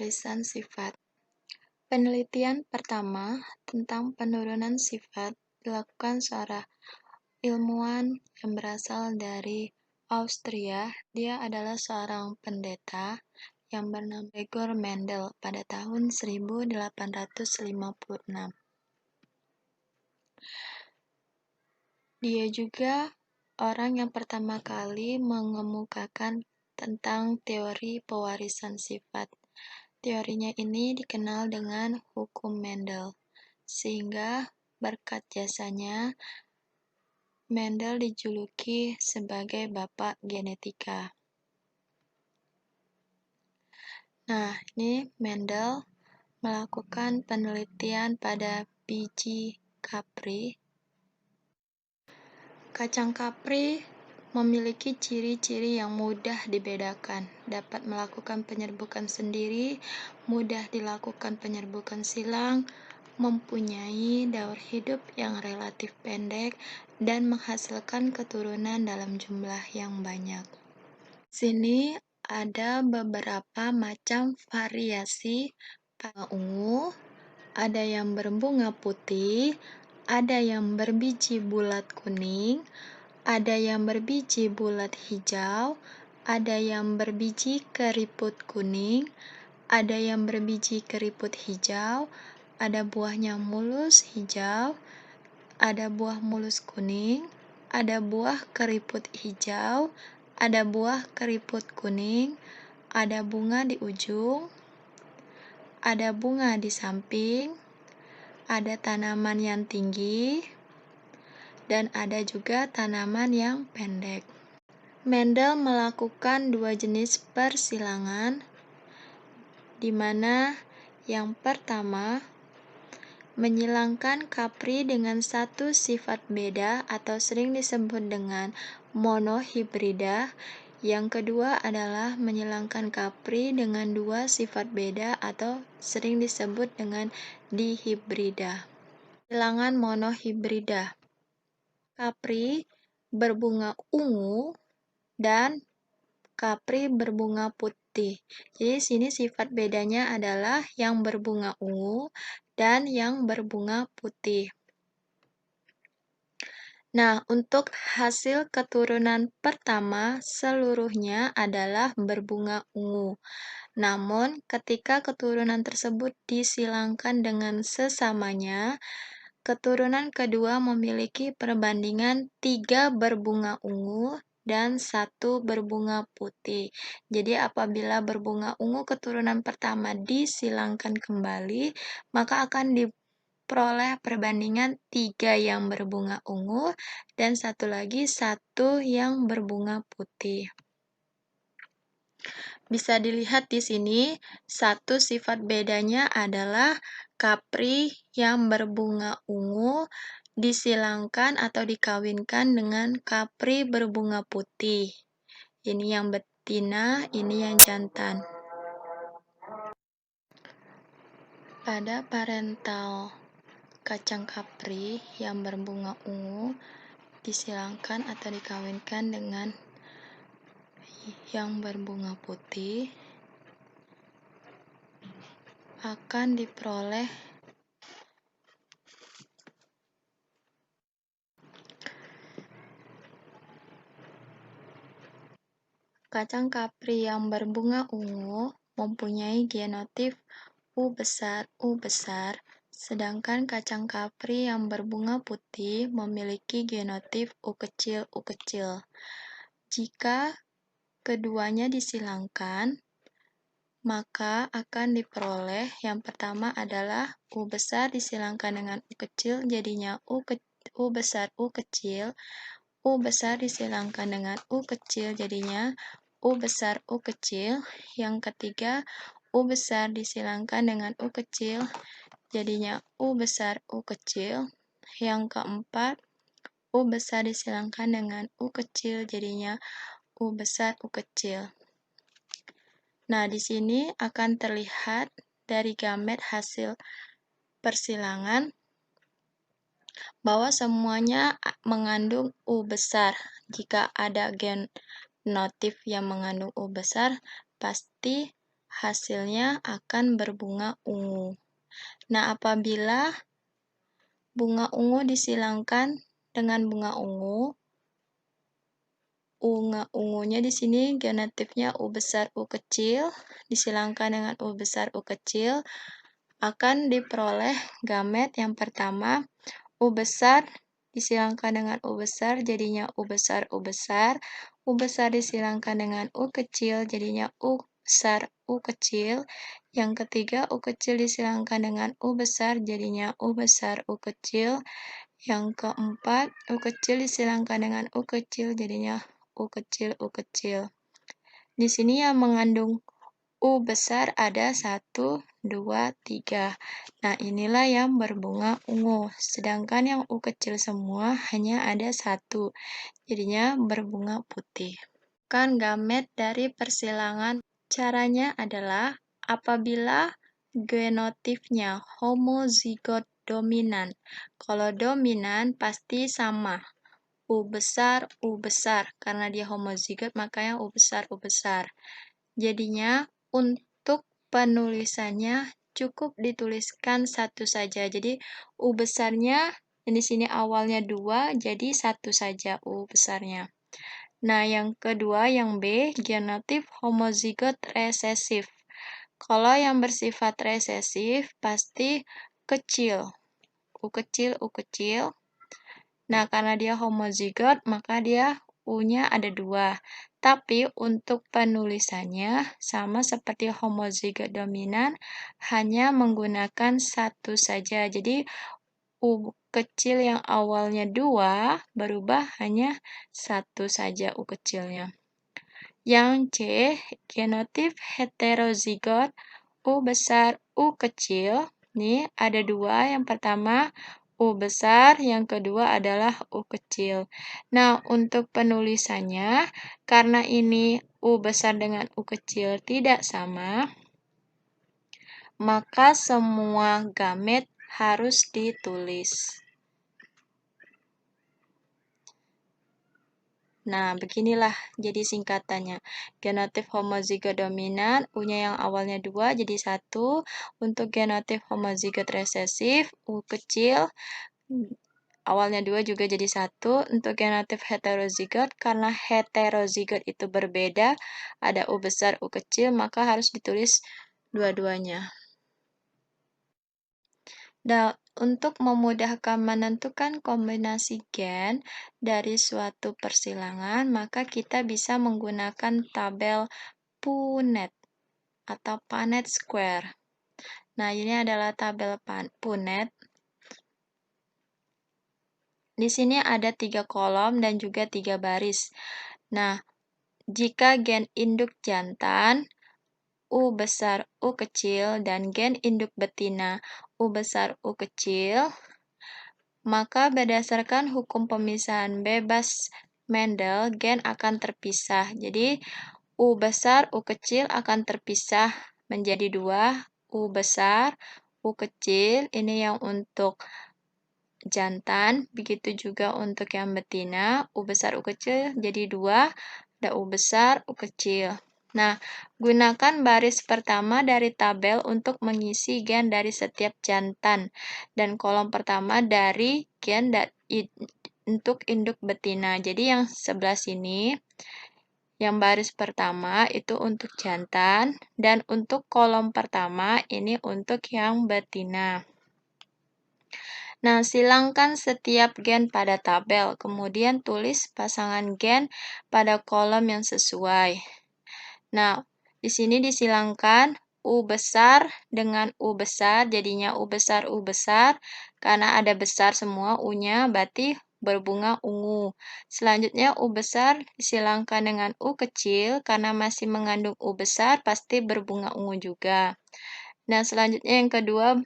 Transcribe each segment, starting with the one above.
pewarisan sifat. Penelitian pertama tentang penurunan sifat dilakukan seorang ilmuwan yang berasal dari Austria. Dia adalah seorang pendeta yang bernama Gregor Mendel pada tahun 1856. Dia juga orang yang pertama kali mengemukakan tentang teori pewarisan sifat. Teorinya ini dikenal dengan hukum Mendel, sehingga berkat jasanya Mendel dijuluki sebagai bapak genetika. Nah, ini Mendel melakukan penelitian pada biji kapri. Kacang kapri memiliki ciri-ciri yang mudah dibedakan, dapat melakukan penyerbukan sendiri, mudah dilakukan penyerbukan silang, mempunyai daur hidup yang relatif pendek, dan menghasilkan keturunan dalam jumlah yang banyak. Sini ada beberapa macam variasi ungu, ada yang berbunga putih, ada yang berbiji bulat kuning, ada yang berbiji bulat hijau, ada yang berbiji keriput kuning, ada yang berbiji keriput hijau, ada buahnya mulus hijau, ada buah mulus kuning, ada buah keriput hijau, ada buah keriput kuning, ada bunga di ujung, ada bunga di samping, ada tanaman yang tinggi, dan ada juga tanaman yang pendek. Mendel melakukan dua jenis persilangan, di mana yang pertama menyilangkan kapri dengan satu sifat beda atau sering disebut dengan monohibrida. Yang kedua adalah menyilangkan kapri dengan dua sifat beda atau sering disebut dengan dihibrida. Silangan monohibrida. Kapri berbunga ungu dan kapri berbunga putih. Jadi sini sifat bedanya adalah yang berbunga ungu dan yang berbunga putih. Nah, untuk hasil keturunan pertama seluruhnya adalah berbunga ungu. Namun, ketika keturunan tersebut disilangkan dengan sesamanya, keturunan kedua memiliki perbandingan 3 berbunga ungu dan 1 berbunga putih. Jadi apabila berbunga ungu keturunan pertama disilangkan kembali, maka akan diperoleh perbandingan 3 yang berbunga ungu dan 1 lagi 1 yang berbunga putih. Bisa dilihat di sini, satu sifat bedanya adalah kapri yang berbunga ungu disilangkan atau dikawinkan dengan kapri berbunga putih. Ini yang betina, ini yang jantan. Pada parental kacang kapri yang berbunga ungu disilangkan atau dikawinkan dengan yang berbunga putih, akan diperoleh kacang kapri yang berbunga ungu mempunyai genotip U besar, sedangkan kacang kapri yang berbunga putih memiliki genotip U kecil, Jika keduanya disilangkan, maka akan diperoleh yang pertama adalah U besar disilangkan dengan U kecil, jadinya U besar U kecil. U besar disilangkan dengan U kecil, jadinya U besar U kecil. Yang ketiga, U besar disilangkan dengan U kecil, jadinya U besar U kecil. Yang keempat, U besar disilangkan dengan U kecil, jadinya U besar U kecil. Nah, di sini akan terlihat dari gamet hasil persilangan bahwa semuanya mengandung U besar. Jika ada genotif yang mengandung U besar, pasti hasilnya akan berbunga ungu. Nah, apabila bunga ungu disilangkan dengan bunga ungu, ungunya di sini genotifnya U besar U kecil, disilangkan dengan U besar U kecil, akan diperoleh gamet yang pertama, U besar disilangkan dengan U besar, jadinya U besar U besar, U besar disilangkan dengan U kecil, jadinya U besar U kecil, yang ketiga U kecil disilangkan dengan U besar, jadinya U besar U kecil, yang keempat U kecil disilangkan dengan U kecil, jadinya U kecil U kecil. Di sini yang mengandung U besar ada 1, 2, 3. Nah, inilah yang berbunga ungu. Sedangkan yang U kecil semua hanya ada 1. Jadinya berbunga putih. Kan gamet dari persilangan. Caranya adalah apabila genotipnya homozigot dominan. Kalau dominan pasti sama. U besar, karena dia homozigot makanya U besar, U besar. Jadinya untuk penulisannya cukup dituliskan satu saja. Jadi U besarnya di sini awalnya 2, jadi 1 saja U besarnya. Nah, yang kedua, yang B, genotip homozigot resesif. Kalau yang bersifat resesif pasti kecil. U kecil, U kecil. Nah, karena dia homozigot, maka dia U-nya ada 2. Tapi untuk penulisannya sama seperti homozigot dominan, hanya menggunakan 1 saja. Jadi, U kecil yang awalnya 2 berubah hanya 1 saja U kecilnya. Yang C, genotip heterozigot U besar U kecil. Nih, ada 2. Yang pertama U besar, yang kedua adalah U kecil. Nah, untuk penulisannya, karena ini U besar dengan U kecil tidak sama, maka semua gamet harus ditulis. Nah, beginilah jadi singkatannya. Genotip homozigot dominan, U-nya yang awalnya 2 jadi 1. Untuk genotip homozigot resesif, U kecil, awalnya 2 juga jadi 1. Untuk genotip heterozigot, karena heterozigot itu berbeda, ada U besar, U kecil, maka harus ditulis dua-duanya. Nah, untuk memudahkan menentukan kombinasi gen dari suatu persilangan, maka kita bisa menggunakan tabel Punnett atau Punnett Square. Nah, ini adalah tabel Punnett. Di sini ada 3 kolom dan juga 3 baris. Nah, jika gen induk jantan, U besar U kecil, dan gen induk betina, U besar U kecil, maka berdasarkan hukum pemisahan bebas Mendel, gen akan terpisah. Jadi, U besar U kecil akan terpisah menjadi 2, U besar U kecil, ini yang untuk jantan, begitu juga untuk yang betina, U besar U kecil jadi 2, ada U besar U kecil. Nah, gunakan baris pertama dari tabel untuk mengisi gen dari setiap jantan, dan kolom pertama dari gen untuk induk betina. Jadi yang sebelah sini, yang baris pertama itu untuk jantan, dan untuk kolom pertama ini untuk yang betina. Nah, silangkan setiap gen pada tabel, kemudian tulis pasangan gen pada kolom yang sesuai. Nah, di sini disilangkan U besar dengan U besar, jadinya U besar U besar, karena ada besar semua U-nya, berarti berbunga ungu. Selanjutnya U besar disilangkan dengan U kecil, karena masih mengandung U besar, pasti berbunga ungu juga. Nah, selanjutnya yang kedua,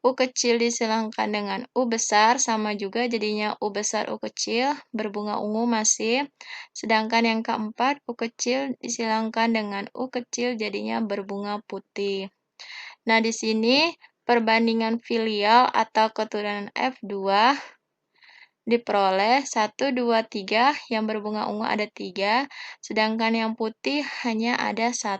U kecil disilangkan dengan U besar, sama juga jadinya U besar U kecil, berbunga ungu masih. Sedangkan yang keempat, U kecil disilangkan dengan U kecil, jadinya berbunga putih. Nah, di sini perbandingan filial atau keturunan F2 diperoleh 1, 2, 3, yang berbunga ungu ada 3, sedangkan yang putih hanya ada 1.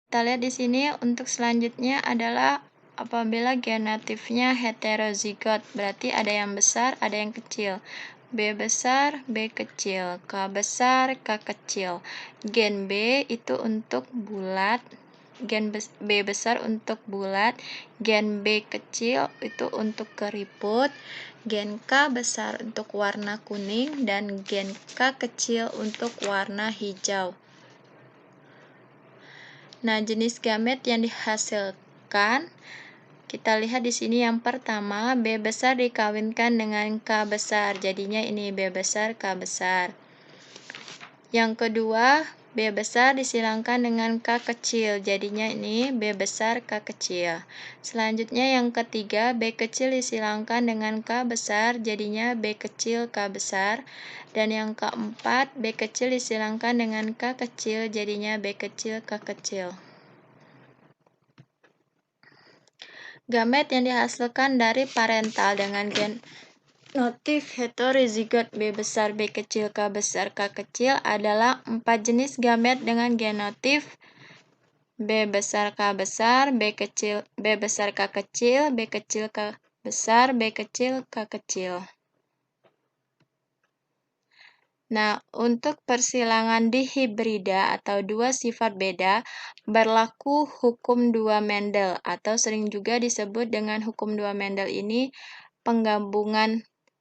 Kita lihat di sini untuk selanjutnya adalah apabila genotifnya heterozigot, berarti ada yang besar, ada yang kecil. B besar, B kecil, K besar, K kecil. Gen B itu untuk bulat, gen B besar untuk bulat, gen B kecil itu untuk keriput, gen K besar untuk warna kuning, dan gen K kecil untuk warna hijau. Nah, jenis gamet yang dihasilkan, kita lihat di sini yang pertama, B besar dikawinkan dengan K besar, jadinya ini B besar, K besar. Yang kedua, B besar disilangkan dengan K kecil, jadinya ini B besar, K kecil. Selanjutnya yang ketiga, B kecil disilangkan dengan K besar, jadinya B kecil, K besar. Dan yang keempat, B kecil disilangkan dengan K kecil, jadinya B kecil, K kecil. Gamet yang dihasilkan dari parental dengan genotif heterozigot B besar, B kecil, K besar, K kecil adalah 4 jenis gamet dengan genotif B besar, K besar, B kecil, B besar, K kecil, B kecil, K besar, B kecil, K kecil. Nah, untuk persilangan dihibrida atau dua sifat beda, berlaku hukum dua Mendel atau sering juga disebut dengan hukum dua Mendel ini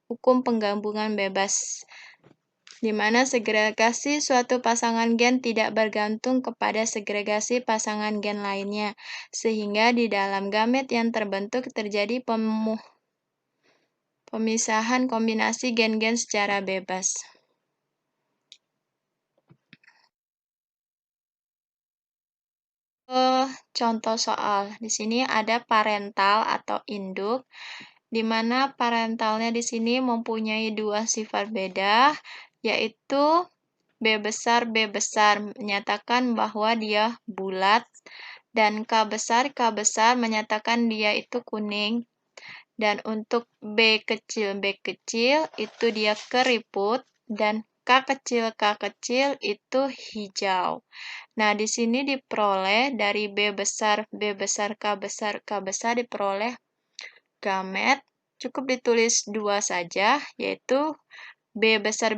hukum penggabungan bebas, di mana segregasi suatu pasangan gen tidak bergantung kepada segregasi pasangan gen lainnya, sehingga di dalam gamet yang terbentuk terjadi pemisahan kombinasi gen-gen secara bebas. Contoh soal. Di sini ada parental atau induk, di mana parentalnya di sini mempunyai dua sifat beda, yaitu B besar menyatakan bahwa dia bulat, dan K besar menyatakan dia itu kuning. Dan untuk B kecil itu dia keriput, dan K kecil itu hijau. Nah, di sini diperoleh dari B besar, K besar diperoleh gamet. Cukup ditulis dua saja, yaitu B besar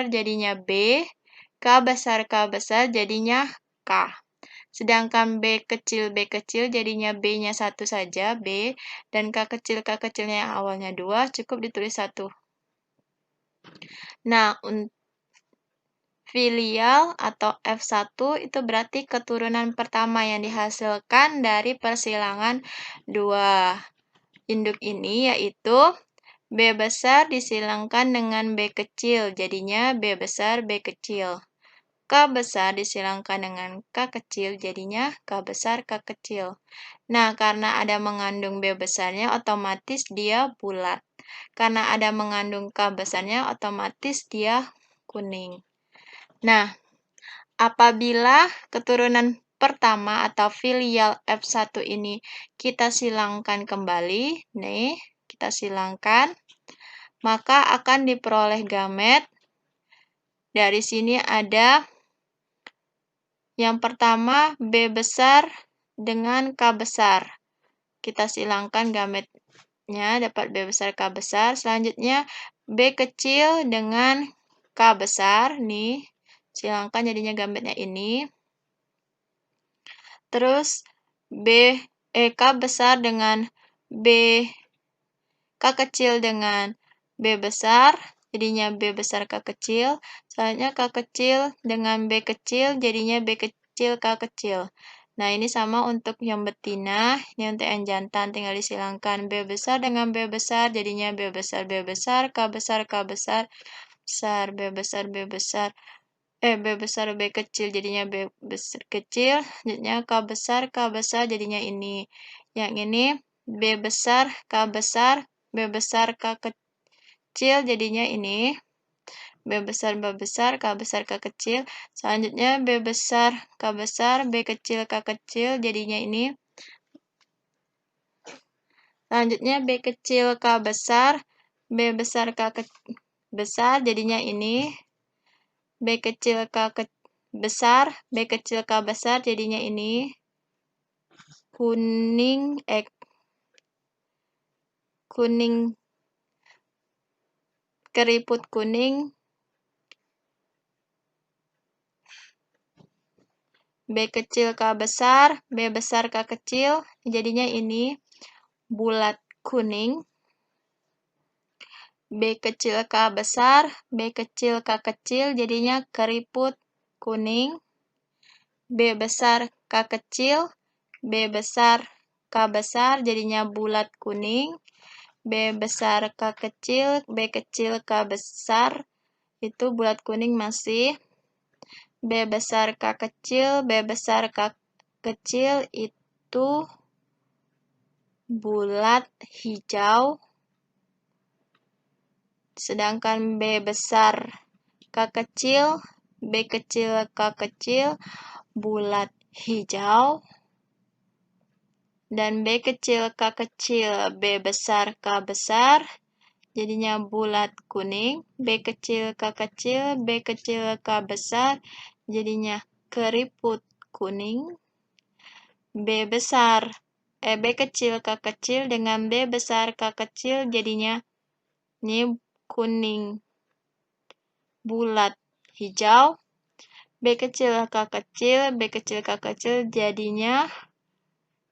jadinya B, K besar jadinya K. Sedangkan B kecil jadinya B-nya satu saja, B, dan K kecilnya yang awalnya 2, cukup ditulis 1. Nah, filial atau F1 itu berarti keturunan pertama yang dihasilkan dari persilangan dua induk ini, yaitu B besar disilangkan dengan B kecil, jadinya B besar, B kecil. K besar disilangkan dengan K kecil, jadinya K besar, K kecil. Nah, karena ada mengandung B besarnya, otomatis dia bulat. Karena ada mengandung K besarnya, otomatis dia kuning. Nah, apabila keturunan pertama atau filial F1 ini kita silangkan kembali, nih, kita silangkan, maka akan diperoleh gamet. Dari sini ada yang pertama B besar dengan K besar. Kita silangkan gametnya, dapat B besar, K besar. Selanjutnya B kecil dengan K besar, nih, silangkan jadinya gametnya ini. Terus K besar dengan K kecil dengan B besar, jadinya B besar, K kecil. Selanjutnya K kecil dengan B kecil, jadinya B kecil, K kecil. Nah, ini sama untuk yang betina, ini untuk yang jantan, tinggal disilangkan B besar dengan B besar, jadinya B besar, K besar, B besar, B besar, B kecil, jadinya B besar kecil, selanjutnya K besar, jadinya ini. Yang ini B besar, K besar, K kecil, jadinya ini. B besar, K besar, K kecil. Selanjutnya B besar, K besar, B kecil, K kecil, jadinya ini. Selanjutnya B kecil, K besar, B besar, K besar, jadinya ini. B kecil, K besar, B kecil, K besar, jadinya ini. keriput kuning, B kecil K besar, B besar K kecil, jadinya ini bulat kuning. B kecil K besar, B kecil K kecil, jadinya keriput kuning. B besar K kecil, B besar K besar, jadinya bulat kuning. B besar K kecil, B kecil K besar, itu bulat kuning masih. B besar K kecil, B besar K kecil, itu bulat hijau. Sedangkan B besar K kecil, B kecil K kecil, bulat hijau. Dan B kecil K kecil, B besar K besar, jadinya bulat kuning. B kecil K kecil, B kecil K besar, jadinya keriput kuning. B kecil K kecil dengan B besar K kecil, jadinya ini kuning bulat hijau. B kecil K kecil, B kecil K kecil, jadinya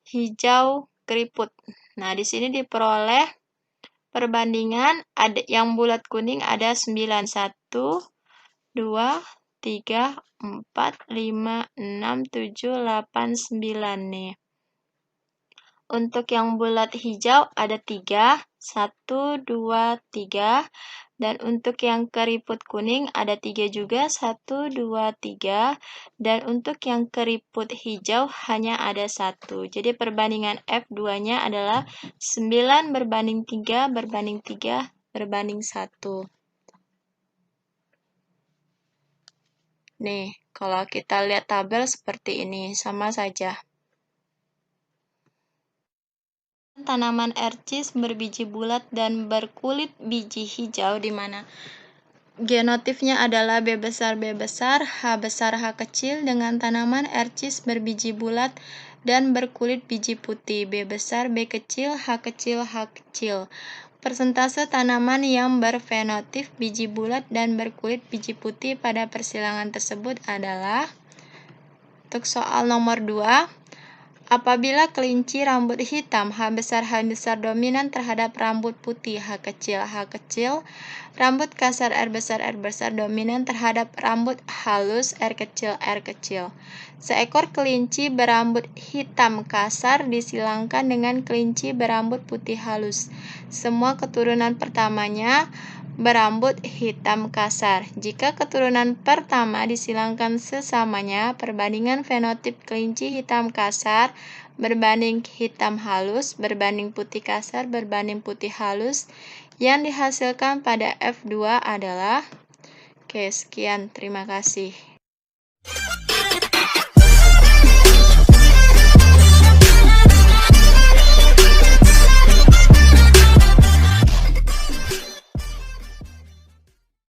hijau keriput. Nah, di sini diperoleh perbandingan ada yang bulat kuning ada 9. 1, 2, 3, 4, 5, 6, 7, 8, 9 nih. Untuk yang bulat hijau ada 3, 1, 2, 3. Dan untuk yang keriput kuning ada 3 juga, 1, 2, 3. Dan untuk yang keriput hijau hanya ada 1. Jadi perbandingan F2-nya adalah 9 berbanding 3 berbanding 3 berbanding 1. Nih, kalau kita lihat tabel seperti ini, sama saja. Tanaman ercis berbiji bulat dan berkulit biji hijau di mana genotipnya adalah B besar B besar, H besar H kecil dengan tanaman ercis berbiji bulat dan berkulit biji putih B besar B kecil H kecil H kecil. Persentase tanaman yang berfenotip biji bulat dan berkulit biji putih pada persilangan tersebut adalah, untuk soal nomor 2, apabila kelinci rambut hitam H besar dominan terhadap rambut putih H kecil, rambut kasar R besar dominan terhadap rambut halus R kecil. Seekor kelinci berambut hitam kasar disilangkan dengan kelinci berambut putih halus. Semua keturunan pertamanya berambut hitam kasar. Jika keturunan pertama disilangkan sesamanya, perbandingan fenotip kelinci hitam kasar berbanding hitam halus berbanding putih kasar berbanding putih halus yang dihasilkan pada F2 adalah, oke, sekian, terima kasih.